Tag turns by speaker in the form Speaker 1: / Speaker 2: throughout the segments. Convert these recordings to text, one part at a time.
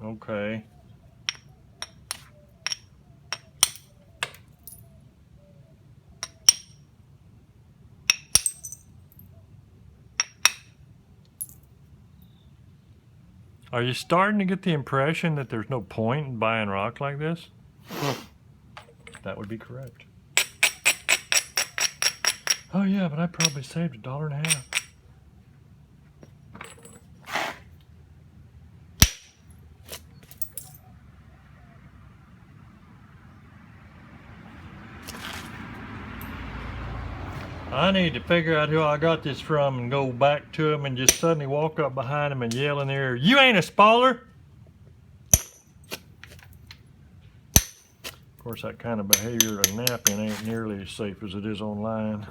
Speaker 1: Okay. Are you starting to get the impression that there's no point in buying rock like this? That would be correct. Oh yeah, but I probably saved $1.50. I need to figure out who I got this from and go back to him and just suddenly walk up behind him and yell in their ear, "You ain't a spoiler!" Of course, that kind of behavior of napping ain't nearly as safe as it is online.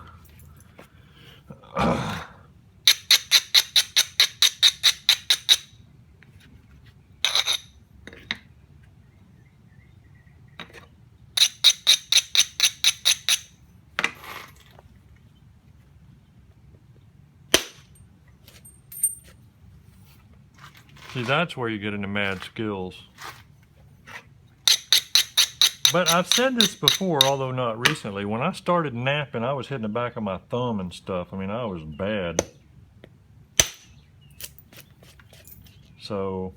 Speaker 1: See, that's where you get into mad skills. But I've said this before, although not recently. When I started napping, I was hitting the back of my thumb and stuff. I mean, I was bad. So,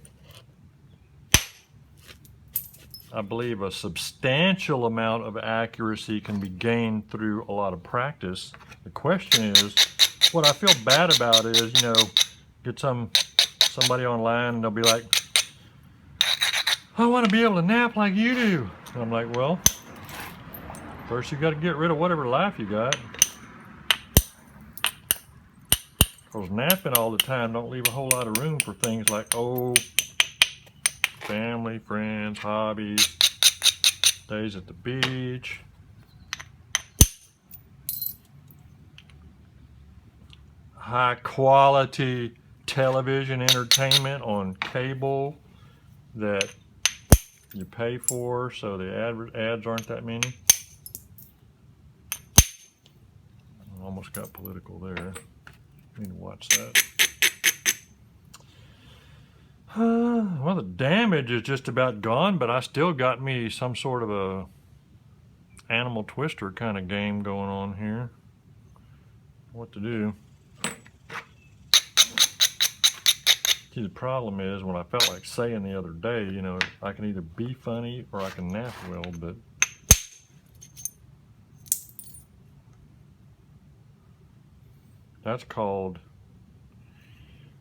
Speaker 1: I believe a substantial amount of accuracy can be gained through a lot of practice. The question is, what I feel bad about is, get somebody online and they'll be like, "I want to be able to nap like you do." And I'm like, well, first you got to get rid of whatever life you got. Because napping all the time don't leave a whole lot of room for things like, family, friends, hobbies, days at the beach. High quality television entertainment on cable that you pay for, so the ads aren't that many. Almost got political there. Need to watch that. Well, the damage is just about gone, but I still got me some sort of a animal twister kind of game going on here. What to do? See, the problem is when I felt like saying the other day, I can either be funny or I can nap well, but that's called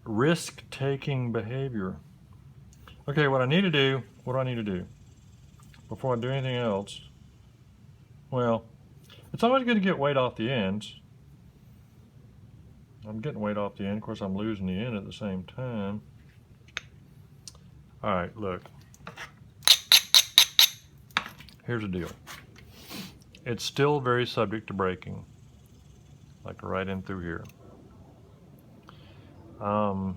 Speaker 1: risk-taking behavior. Okay, what do I need to do before I do anything else? Well, it's always good to get weight off the ends. I'm getting weight off the end. Of course, I'm losing the end at the same time. All right, look. Here's the deal. It's still very subject to breaking, like right in through here. And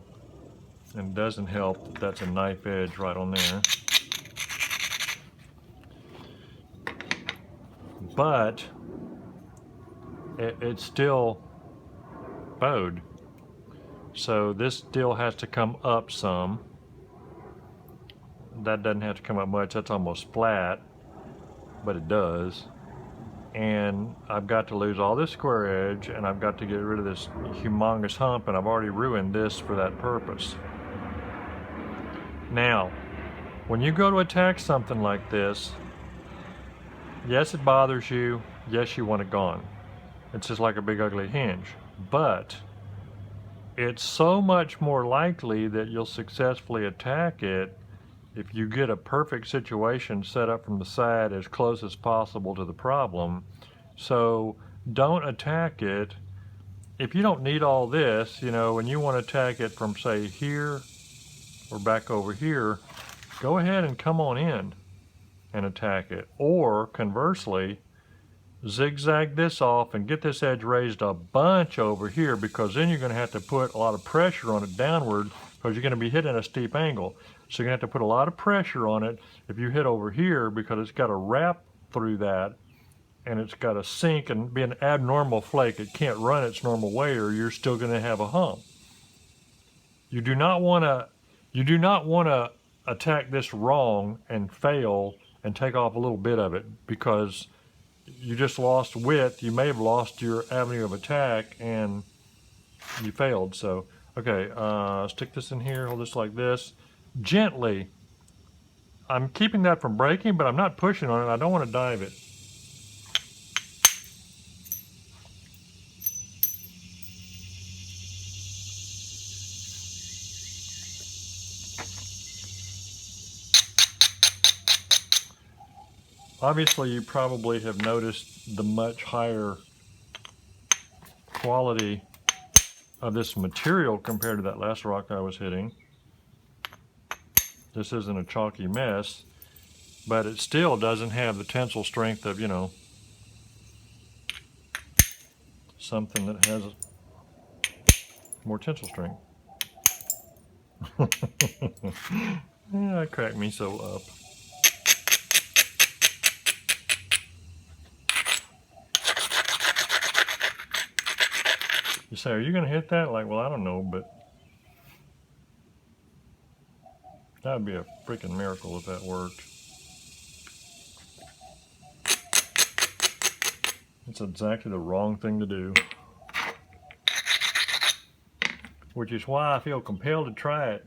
Speaker 1: it doesn't help that that's a knife edge right on there. But it's still bowed. So this still has to come up some. That doesn't have to come up much. That's almost flat, but it does. And I've got to lose all this square edge, and I've got to get rid of this humongous hump, and I've already ruined this for that purpose. Now, when you go to attack something like this, yes, it bothers you. Yes, you want it gone. It's just like a big ugly hinge. But it's so much more likely that you'll successfully attack it if you get a perfect situation set up from the side as close as possible to the problem. So don't attack it. If you don't need all this, when you want to attack it from, say, here or back over here, go ahead and come on in and attack it. Or conversely, zigzag this off and get this edge raised a bunch over here, because then you're going to have to put a lot of pressure on it downward, because you're going to be hitting a steep angle. So you're going to have to put a lot of pressure on it if you hit over here, because it's got to wrap through that, and it's got to sink and be an abnormal flake. It can't run its normal way, or you're still going to have a hump. You do not want to attack this wrong and fail and take off a little bit of it, because you just lost width. You may have lost your avenue of attack and you failed. So, okay, stick this in here, hold this like this. Gently. I'm keeping that from breaking, but I'm not pushing on it. I don't want to dive it. Obviously, you probably have noticed the much higher quality of this material compared to that last rock I was hitting. This isn't a chalky mess, but it still doesn't have the tensile strength of, you know, something that has more tensile strength. Yeah, that cracked me so up. You say, are you going to hit that? Like, well, I don't know, but that would be a freaking miracle if that worked. It's exactly the wrong thing to do. Which is why I feel compelled to try it.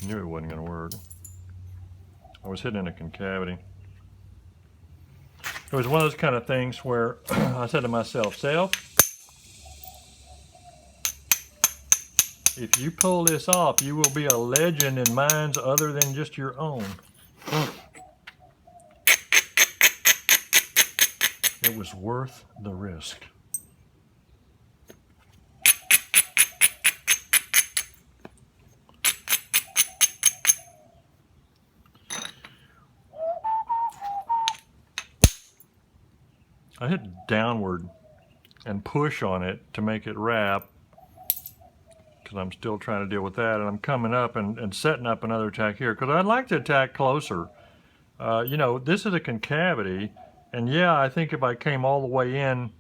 Speaker 1: Knew it wasn't going to work. I was hitting a concavity. It was one of those kind of things where I said to myself, Self, if you pull this off, you will be a legend in mines other than just your own. It was worth the risk. I hit downward and push on it to make it wrap, because I'm still trying to deal with that, and I'm coming up and setting up another attack here, because I'd like to attack closer. You know, this is a concavity, and yeah, I think if I came all the way in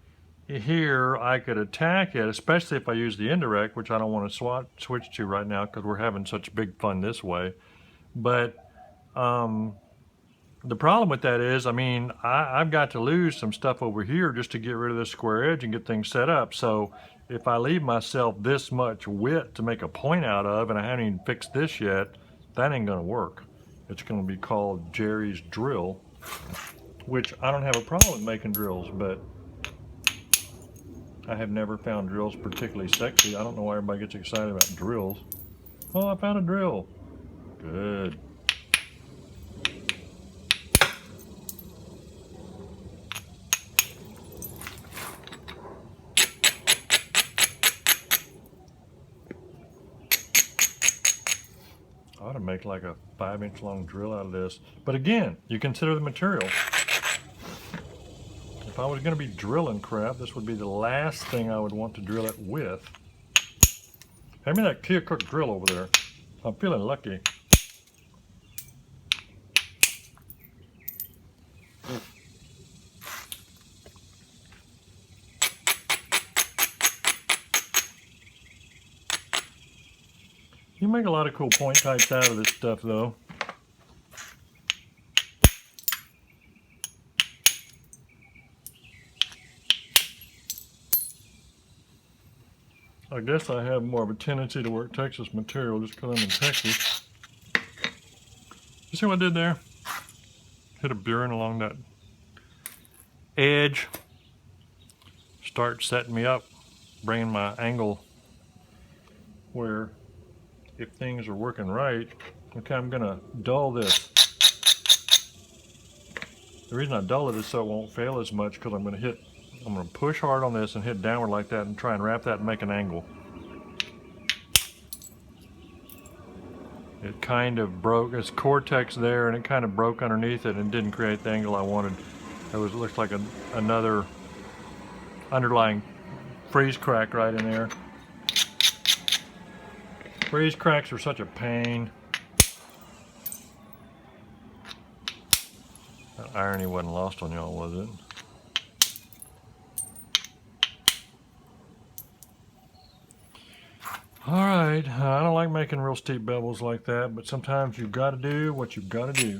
Speaker 1: here, I could attack it, especially if I use the indirect, which I don't want to switch to right now because we're having such big fun this way. But the problem with that is, I mean, I've got to lose some stuff over here just to get rid of this square edge and get things set up. So if I leave myself this much width to make a point out of, and I haven't even fixed this yet, that ain't gonna work. It's gonna be called Jerry's drill, which I don't have a problem with making drills, but I have never found drills particularly sexy. I don't know why everybody gets excited about drills. Oh, I found a drill. Good. I ought to make like a 5-inch long drill out of this. But again, you consider the material. If I was going to be drilling crap, this would be the last thing I would want to drill it with. Hand me that Kia Cook drill over there. I'm feeling lucky. You make a lot of cool point types out of this stuff, though. I guess I have more of a tendency to work Texas material just because I'm in Texas. You see what I did there? Hit a burin along that edge. Start setting me up, bringing my angle where, if things are working right, okay, I'm gonna dull this. The reason I dull it is so it won't fail as much, because I'm gonna push hard on this and hit downward like that and try and wrap that and make an angle. It kind of broke, it's Cortex there, and it kind of broke underneath it and didn't create the angle I wanted. It looks like another underlying freeze crack right in there. Freeze cracks are such a pain. That irony wasn't lost on y'all, was it? All right, I don't like making real steep bevels like that, but sometimes you've got to do what you've got to do.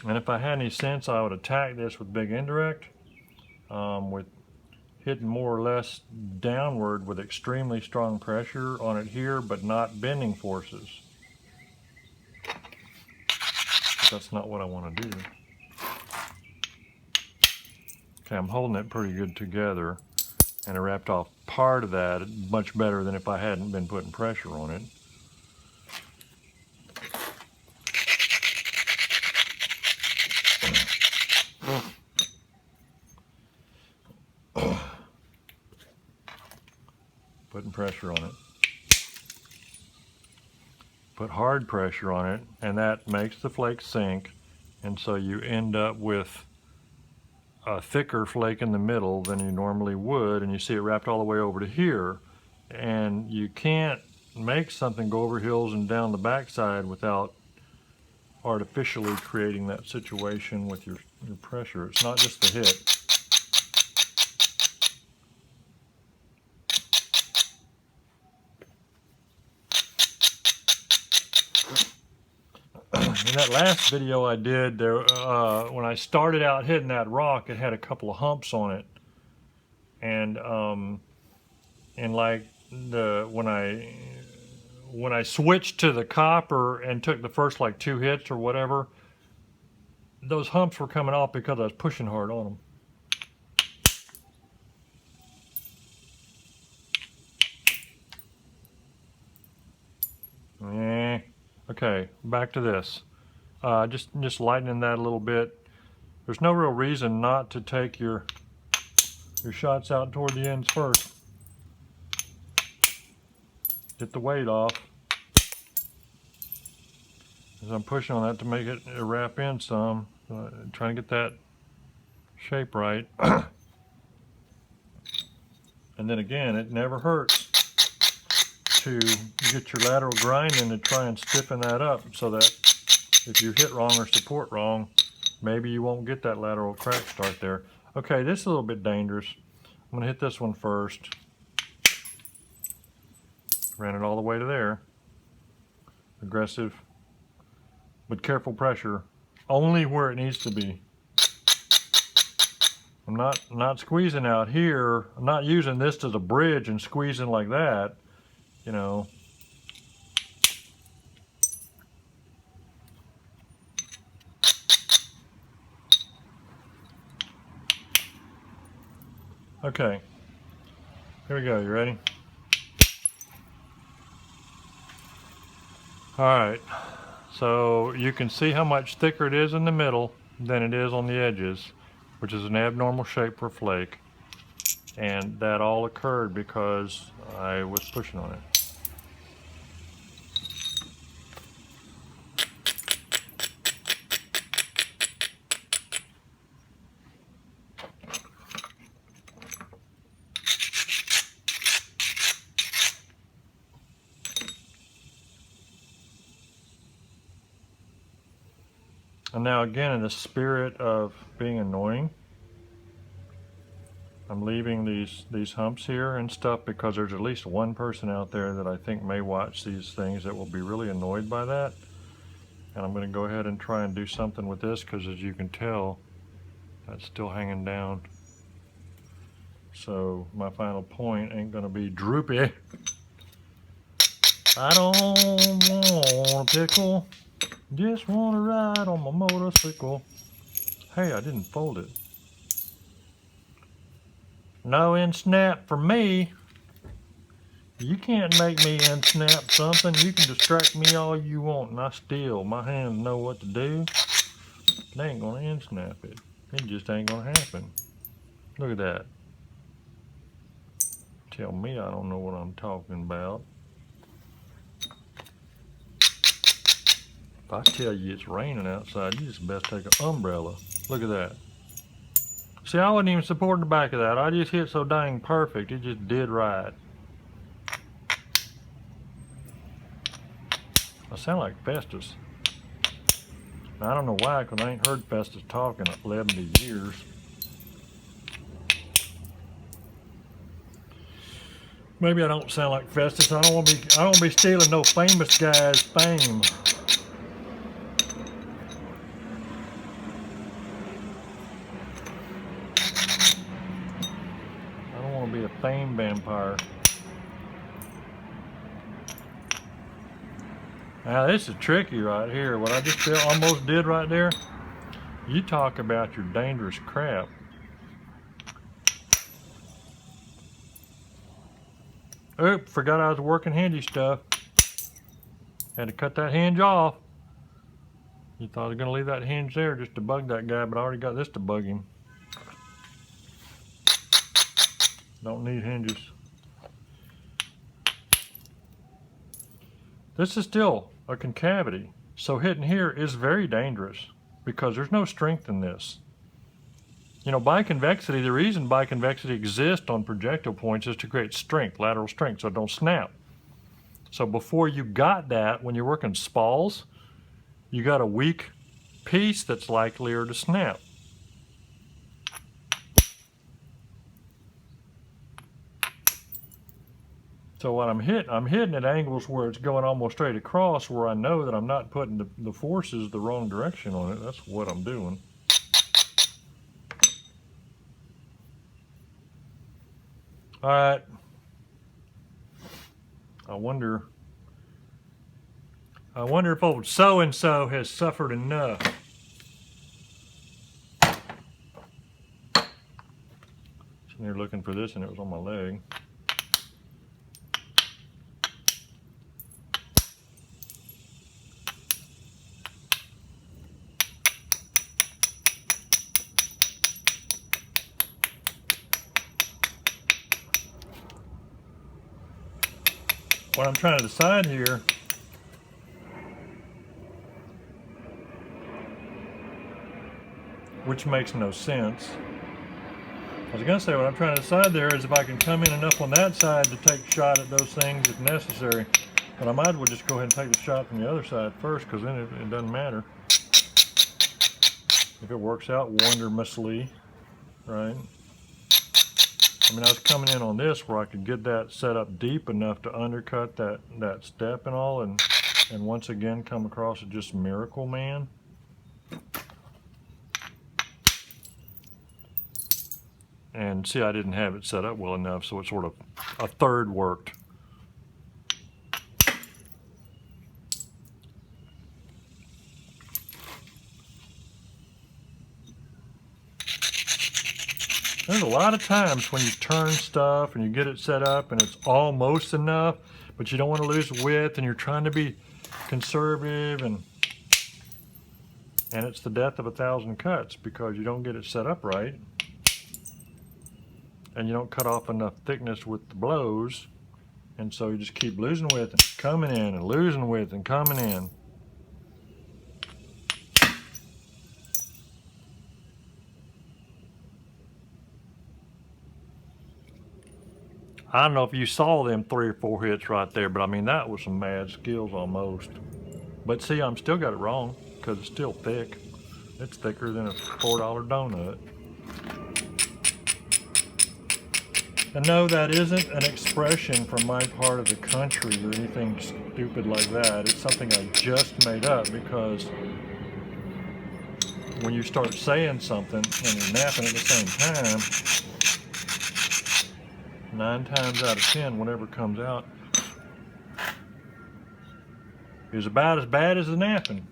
Speaker 1: And if I had any sense, I would attack this with big indirect, with hitting more or less downward with extremely strong pressure on it here, but not bending forces. But that's not what I want to do. Okay, I'm holding it pretty good together, and I wrapped off part of that much better than if I hadn't been putting pressure on it. Putting pressure on it. Put hard pressure on it, and that makes the flake sink, and so you end up with a thicker flake in the middle than you normally would, and you see it wrapped all the way over to here, and you can't make something go over hills and down the backside without artificially creating that situation with your pressure. It's not just the hit. In that last video I did, there, when I started out hitting that rock, it had a couple of humps on it, and like when I switched to the copper and took the first like 2 hits or whatever, those humps were coming off because I was pushing hard on them. Okay, back to this. Just lightening that a little bit. There's no real reason not to take your shots out toward the ends first. Get the weight off. As I'm pushing on that to make it wrap in some, trying to get that shape right. And then again, it never hurts to get your lateral grind in to try and stiffen that up so that if you hit wrong or support wrong, maybe you won't get that lateral crack start there. Okay, this is a little bit dangerous. I'm gonna hit this one first. Ran it all the way to there. Aggressive, but careful pressure, only where it needs to be. I'm not squeezing out here. I'm not using this as a bridge and squeezing like that, you know. Okay, here we go. You ready? All right, so you can see how much thicker it is in the middle than it is on the edges, which is an abnormal shape for flake, and that all occurred because I was pushing on it. And now again, in the spirit of being annoying, I'm leaving these humps here and stuff because there's at least one person out there that I think may watch these things that will be really annoyed by that. And I'm going to go ahead and try and do something with this because, as you can tell, that's still hanging down. So my final point ain't going to be droopy. I don't want a pickle. Just want to ride on my motorcycle. Hey, I didn't fold it. No end snap for me. You can't make me end snap something. You can distract me all you want, and my hands know what to do. They ain't gonna end snap it. It just ain't gonna happen. Look at that. Tell me I don't know what I'm talking about. If I tell you it's raining outside, you just best take an umbrella. Look at that. See, I wasn't even supporting the back of that. I just hit so dang perfect. It just did right. I sound like Festus. Now, I don't know why, because I ain't heard Festus talk in 11 years. Maybe I don't sound like Festus. I don't want to be stealing no famous guy's fame. I don't want to be a fame vampire. Now this is tricky right here. What I just almost did right there. You talk about your dangerous crap. Oop, forgot I was working handy stuff. Had to cut that hinge off. You thought I was gonna leave that hinge there just to bug that guy, but I already got this to bug him. Don't need hinges. This is still a concavity, so hitting here is very dangerous because there's no strength in this. You know, biconvexity, the reason biconvexity exists on projectile points is to create strength, lateral strength, so it don't snap. So before you got that, when you're working spalls, you got a weak piece that's likelier to snap. So what I'm hitting at angles where it's going almost straight across, where I know that I'm not putting the forces the wrong direction on it. That's what I'm doing. All right. I wonder if old so-and-so has suffered enough. Sitting here looking for this and it was on my leg. What I'm trying to decide here which makes no sense. I was going to say what I'm trying to decide there is if I can come in enough on that side to take a shot at those things if necessary. But I might as well just go ahead and take the shot from the other side first, because then it doesn't matter. If it works out wondermously, right? I mean, I was coming in on this where I could get that set up deep enough to undercut that step and all, and once again come across as just Miracle Man. And see, I didn't have it set up well enough, so it sort of a third worked. There's a lot of times when you turn stuff and you get it set up and it's almost enough, but you don't want to lose width and you're trying to be conservative, and it's the death of 1,000 cuts because you don't get it set up right and you don't cut off enough thickness with the blows, and so you just keep losing width and coming in and losing width and coming in. I don't know if you saw them 3 or 4 hits right there, but I mean, that was some mad skills almost. But see, I'm still got it wrong because it's still thick. It's thicker than a $4 donut. And no, that isn't an expression from my part of the country or anything stupid like that. It's something I just made up because when you start saying something and you're napping at the same time, 9 times out of 10, whatever comes out is about as bad as the napping.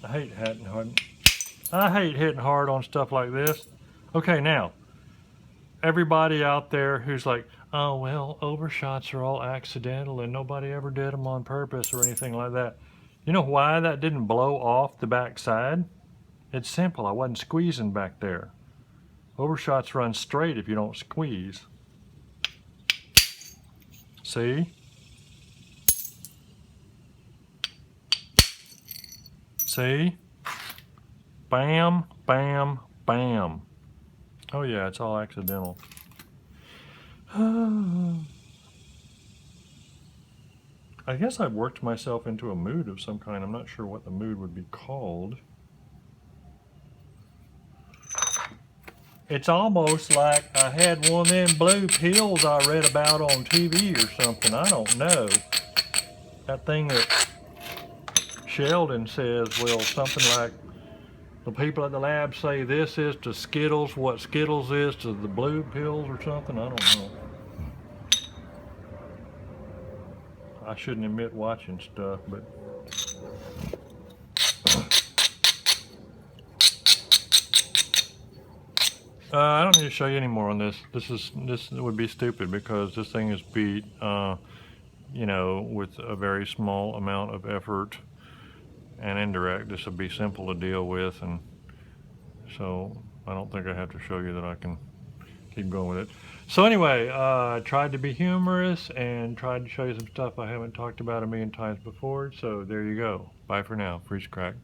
Speaker 1: I hate hitting hard on stuff like this. Okay, now, everybody out there who's like, oh, well, overshots are all accidental and nobody ever did them on purpose or anything like that. You know why that didn't blow off the back side? It's simple. I wasn't squeezing back there. Overshots run straight if you don't squeeze. See? See? Bam, bam, bam. Oh yeah, it's all accidental. I guess I've worked myself into a mood of some kind. I'm not sure what the mood would be called. It's almost like I had one of them blue pills I read about on TV or something. I don't know. That thing that Sheldon says, well, something like the people at the lab say this is to Skittles what Skittles is to the blue pills or something. I don't know. I shouldn't admit watching stuff, but I don't need to show you any more on this. This would be stupid because this thing is beat, you know, with a very small amount of effort and indirect. This would be simple to deal with, and so I don't think I have to show you that I can keep going with it. So anyway, I tried to be humorous and tried to show you some stuff I haven't talked about a million times before. So there you go. Bye for now. Freeze crack.